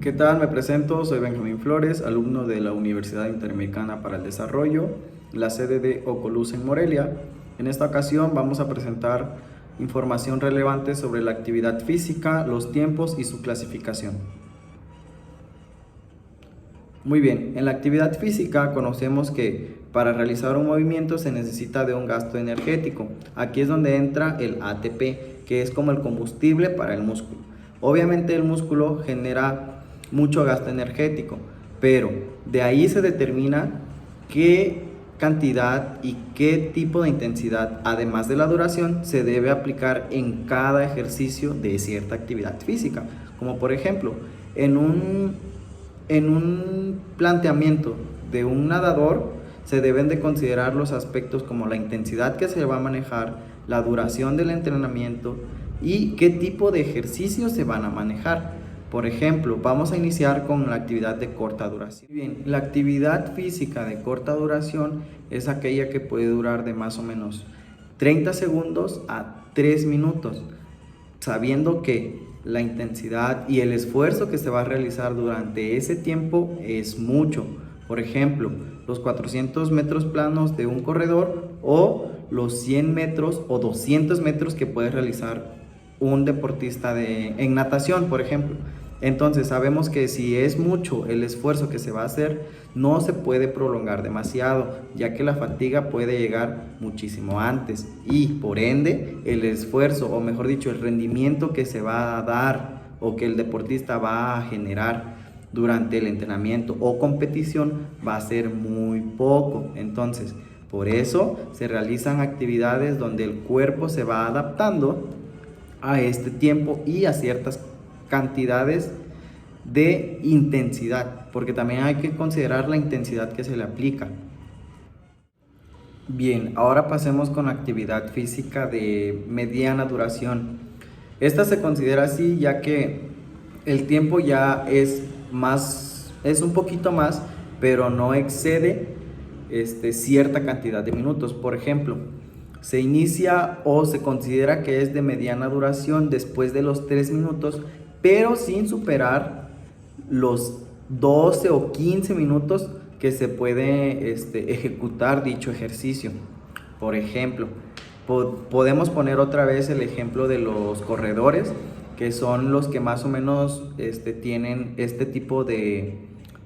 ¿Qué tal? Me presento, soy Benjamín Flores, alumno de la Universidad Interamericana para el Desarrollo, la sede de Ocolus en Morelia. En esta ocasión vamos a presentar información relevante sobre la actividad física, los tiempos y su clasificación. Muy bien, en la actividad física conocemos que para realizar un movimiento se necesita de un gasto energético. Aquí es donde entra el ATP, que es como el combustible para el músculo. Obviamente el músculo genera mucho gasto energético, pero de ahí se determina qué cantidad y qué tipo de intensidad, además de la duración, se debe aplicar en cada ejercicio de cierta actividad física. Como por ejemplo, en un planteamiento de un nadador se deben de considerar los aspectos como la intensidad que se va a manejar, la duración del entrenamiento y qué tipo de ejercicios se van a manejar. Por ejemplo, vamos a iniciar con la actividad de corta duración. Bien, la actividad física de corta duración es aquella que puede durar de más o menos 30 segundos a 3 minutos, sabiendo que la intensidad y el esfuerzo que se va a realizar durante ese tiempo es mucho. Por ejemplo, los 400 metros planos de un corredor o los 100 metros o 200 metros que puede realizar un deportista en natación, por ejemplo. Entonces sabemos que si es mucho el esfuerzo que se va a hacer, no se puede prolongar demasiado, ya que la fatiga puede llegar muchísimo antes y por ende el esfuerzo, o mejor dicho, el rendimiento que se va a dar o que el deportista va a generar durante el entrenamiento o competición va a ser muy poco. Entonces, por eso se realizan actividades donde el cuerpo se va adaptando a este tiempo y a ciertas cantidades de intensidad, porque también hay que considerar la intensidad que se le aplica. Bien, ahora pasemos con actividad física de mediana duración. Esta se considera así ya que el tiempo ya es un poquito más, pero no excede cierta cantidad de minutos. Por ejemplo, se inicia o se considera que es de mediana duración después de los 3 minutos, pero sin superar los 12 o 15 minutos que se puede ejecutar dicho ejercicio. Por ejemplo, podemos poner otra vez el ejemplo de los corredores, que son los que más o menos tienen este tipo de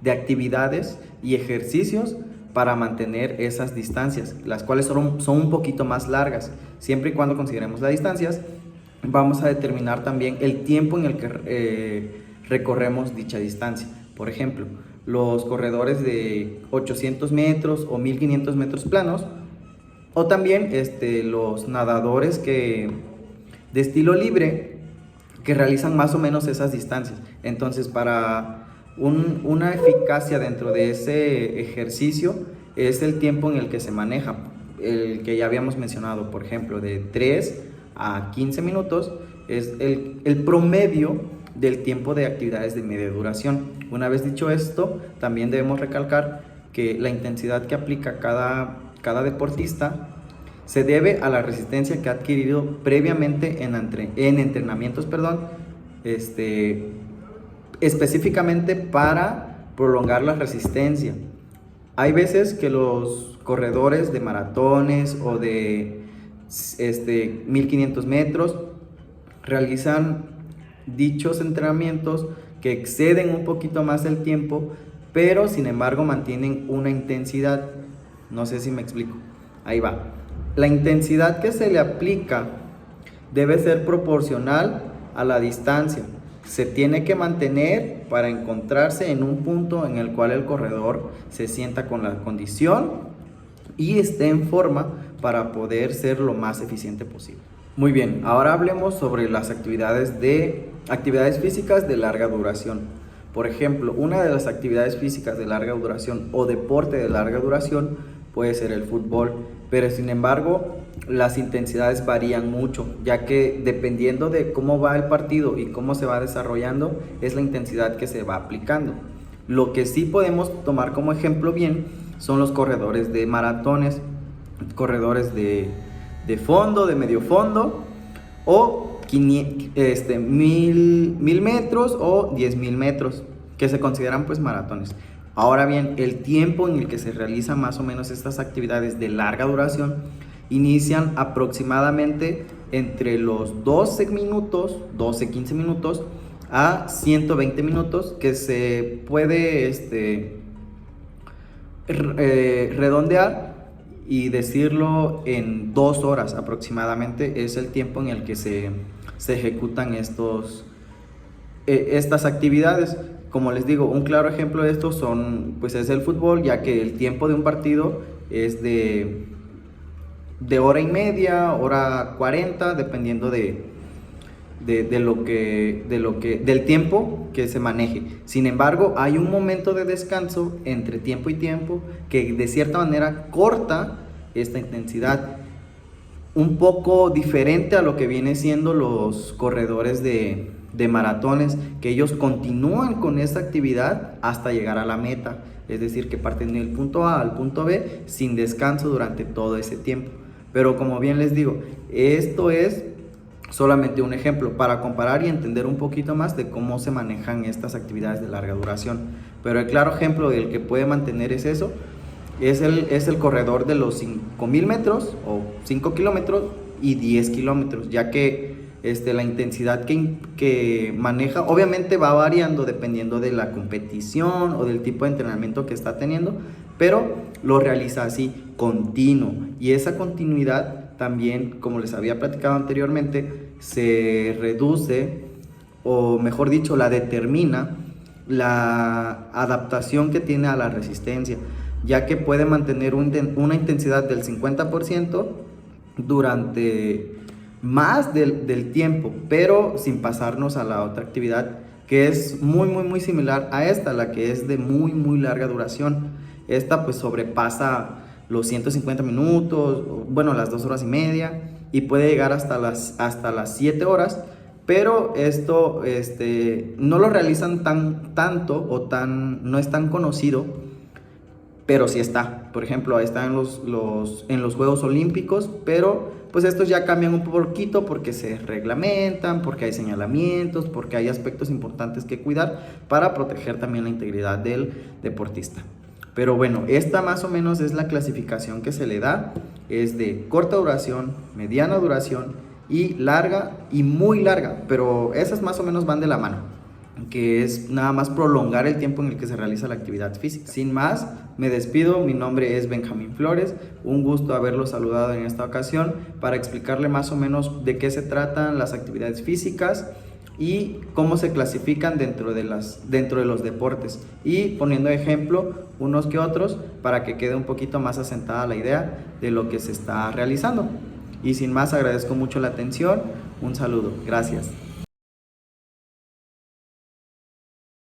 actividades y ejercicios para mantener esas distancias, las cuales son un poquito más largas. Siempre y cuando consideremos las distancias, vamos a determinar también el tiempo en el que recorremos dicha distancia. Por ejemplo, los corredores de 800 metros o 1500 metros planos, o también los nadadores de estilo libre que realizan más o menos esas distancias. Entonces, para una eficacia dentro de ese ejercicio es el tiempo en el que se maneja, el que ya habíamos mencionado, por ejemplo, de 3 a 15 minutos es el promedio del tiempo de actividades de media duración. Una vez dicho esto, también debemos recalcar que la intensidad que aplica cada deportista se debe a la resistencia que ha adquirido previamente en entrenamientos, específicamente para prolongar la resistencia. Hay veces que los corredores de maratones o de 1500 metros realizan dichos entrenamientos que exceden un poquito más el tiempo, pero sin embargo mantienen una intensidad. No sé si me explico. Ahí va. La intensidad que se le aplica debe ser proporcional a la distancia. Se tiene que mantener para encontrarse en un punto en el cual el corredor se sienta con la condición y esté en forma para poder ser lo más eficiente posible. Muy bien, ahora hablemos sobre las actividades físicas de larga duración. Por ejemplo, una de las actividades físicas de larga duración o deporte de larga duración puede ser el fútbol, pero sin embargo las intensidades varían mucho, ya que dependiendo de cómo va el partido y cómo se va desarrollando es la intensidad que se va aplicando. Lo que sí podemos tomar como ejemplo bien son los corredores de maratones, corredores de fondo, de medio fondo o 1000 metros o 10.000 metros, que se consideran pues maratones. Ahora bien, el tiempo en el que se realizan más o menos estas actividades de larga duración inician aproximadamente entre los 12 minutos, 12-15 minutos a 120 minutos, que se puede redondear y decirlo en 2 horas aproximadamente. Es el tiempo en el que se ejecutan estas actividades. Como les digo, un claro ejemplo de esto es el fútbol, ya que el tiempo de un partido es de hora y media, hora 40, dependiendo del tiempo que se maneje. Sin embargo, hay un momento de descanso entre tiempo y tiempo que de cierta manera corta esta intensidad, un poco diferente a lo que viene siendo los corredores de maratones, que ellos continúan con esta actividad hasta llegar a la meta, es decir, que parten del punto A al punto B sin descanso durante todo ese tiempo. Pero como bien les digo, esto es solamente un ejemplo para comparar y entender un poquito más de cómo se manejan estas actividades de larga duración. Pero el claro ejemplo del que puede mantener es el corredor de los 5.000 metros o 5 kilómetros y 10 kilómetros, ya que la intensidad que maneja obviamente va variando dependiendo de la competición o del tipo de entrenamiento que está teniendo, pero lo realiza así, continuo. Y esa continuidad también, como les había platicado anteriormente, se reduce, o mejor dicho, la determina la adaptación que tiene a la resistencia, ya que puede mantener una intensidad del 50% durante más del tiempo, pero sin pasarnos a la otra actividad que es muy similar a esta, la que es de muy larga duración. Esta pues sobrepasa los 150 minutos, bueno, las 2 horas y media, y puede llegar hasta las 7 horas, pero esto no lo realizan no es tan conocido, pero sí está. Por ejemplo, está en los Juegos Olímpicos, pero pues estos ya cambian un poquito porque se reglamentan, porque hay señalamientos, porque hay aspectos importantes que cuidar para proteger también la integridad del deportista. Pero bueno, esta más o menos es la clasificación que se le da. Es de corta duración, mediana duración y larga y muy larga, pero esas más o menos van de la mano, que es nada más prolongar el tiempo en el que se realiza la actividad física. Sin más, me despido. Mi nombre es Benjamín Flores. Un gusto haberlo saludado en esta ocasión para explicarle más o menos de qué se tratan las actividades físicas y cómo se clasifican dentro de los deportes, y poniendo ejemplo unos que otros para que quede un poquito más asentada la idea de lo que se está realizando. Y sin más, agradezco mucho la atención. Un saludo. Gracias.